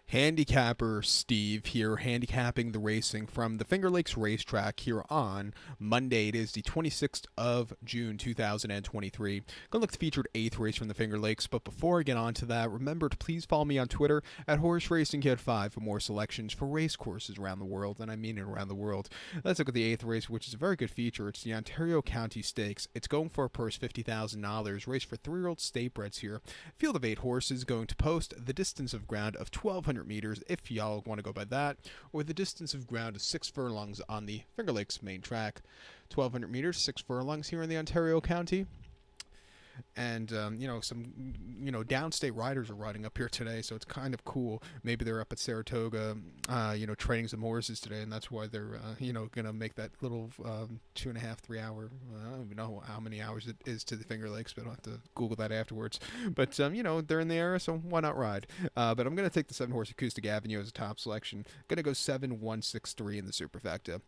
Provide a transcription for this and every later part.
Handicapper Steve here, handicapping the racing from the Finger Lakes Racetrack here on Monday. It is the 26th of June, 2023. Gonna look at the featured 8th race from the Finger Lakes, but before I get on to that, remember to please follow me on Twitter at Horse Racing Kid 5 for more selections for race courses around the world, and I mean it around the world. Let's look at the 8th race, which is a very good feature. It's the Ontario County Stakes. It's going for a purse $50,000, race for 3-year-old state breds here. Field of 8 horses going to post the distance of ground of 1,200 meters if y'all want to go by that, or the distance of ground is 6 furlongs on the Finger Lakes main track. 1,200 meters, 6 furlongs here in the Ontario County. And some downstate riders are riding up here today, so it's kind of cool. Maybe they're up at Saratoga training some horses today, and that's why they're gonna make that little 2.5 3 hour, I don't even know how many hours it is to the Finger Lakes, but I'll have to Google that afterwards. But they're in the area, so why not ride? But I'm gonna take the 7-horse Acoustic Avenue as a top selection. Gonna go 7-1-6-3 in the superfecta.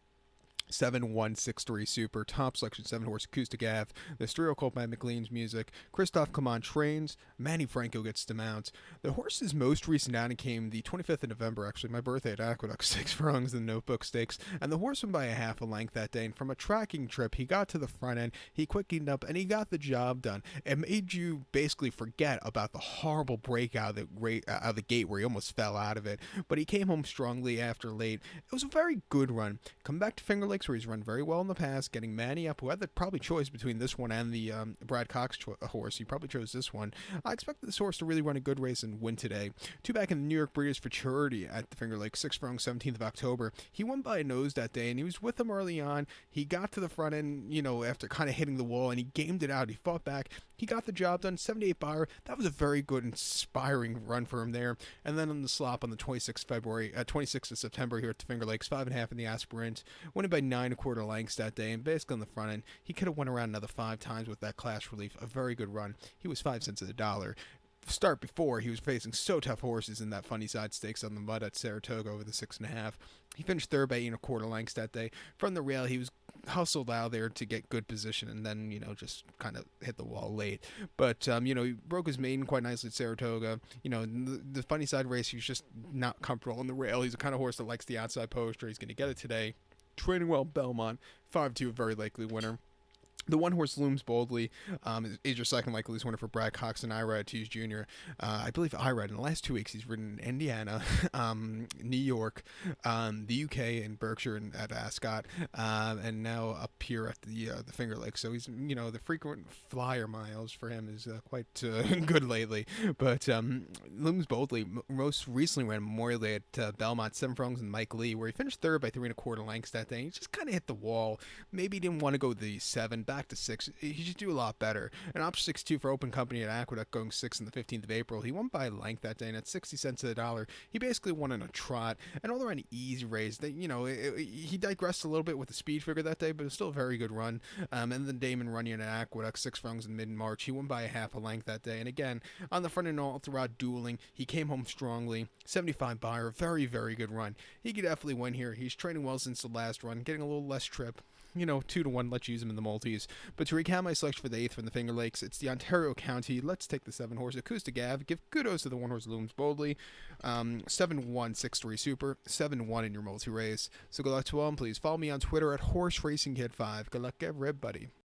7163 Super, top selection, 7-horse Acoustic Ave. The trio called by McLean's music. Christophe Clement trains. Manny Franco gets to mount. The horse's most recent outing came the 25th of November, actually my birthday at Aqueduct, 6 furlongs in the Notebook Stakes, and the horse won by a half a length that day, and from a tracking trip, he got to the front end, he quickened up, and he got the job done. It made you basically forget about the horrible breakout out of the gate where he almost fell out of it, but he came home strongly after late. It was a very good run. Come back to Finger Lakes, where he's run very well in the past, getting Manny up, who had the probably choice between this one and the Brad Cox horse. He probably chose this one. I expect this horse to really run a good race and win today. 2 back in the New York Breeders' Futurity at the Finger Lakes, 6 furlongs, 17th of October. He won by a nose that day, and he was with them early on. He got to the front end, after kind of hitting the wall, and he gamed it out. He fought back. He got the job done. 78 Buyer. That was a very good, inspiring run for him there. And then on the slop on the 26th of September here at the Finger Lakes, 5.5 in the Aspirant, winning by 9.25 lengths that day, and basically on the front end, he could have went around another 5 times with that class relief. A very good run. He was 5 cents of the dollar. Start before, he was facing so tough horses in that Funny Side Stakes on the mud at Saratoga over the 6.5. He finished third by 8.25 lengths that day. From the rail, he was hustled out there to get good position, and then just kind of hit the wall late. But he broke his maiden quite nicely at Saratoga. The Funny Side race, he was just not comfortable on the rail. He's the kind of horse that likes the outside poster. He's going to get it today. Training well, Belmont, 5-2, a very likely winner. The 1-horse Looms Boldly is your second likeliest winner for Brad Cox and Irad Tees Jr. I believe Irad in the last 2 weeks he's ridden in Indiana, New York, the UK, and Berkshire and at Ascot, and now up here at the Finger Lakes. So he's the frequent flyer miles for him is quite good lately. But Looms Boldly most recently ran Memorial Day at Belmont, 7 furlongs and Mike Lee, where he finished third by 3.25 lengths that day. He just kind of hit the wall. Maybe he didn't want to go the 7. Back to 6. He should do a lot better. And up 6-2 for Open Company at Aqueduct, going 6th on the 15th of April. He won by a length that day, and at 60 cents to the dollar, he basically won in a trot. And all around easy race. He digressed a little bit with the speed figure that day, but it was still a very good run. And then Damon Runyon at Aqueduct, 6 furlongs in mid-March. He won by a half a length that day. And again, on the front end all throughout dueling, he came home strongly. 75 Buyer, very, very good run. He could definitely win here. He's training well since the last run, getting a little less trip. 2-1, let's use him in the multis. But to recap my selection for the 8th from the Finger Lakes, it's the Ontario County. Let's take the 7-horse Acoustic Ave. Give kudos to the 1-horse Looms Boldly. 7-1-6-3 Super. 7-1 in your multi-race. So good luck to all, and please follow me on Twitter at Horse Racing Kid 5. Good luck, everybody.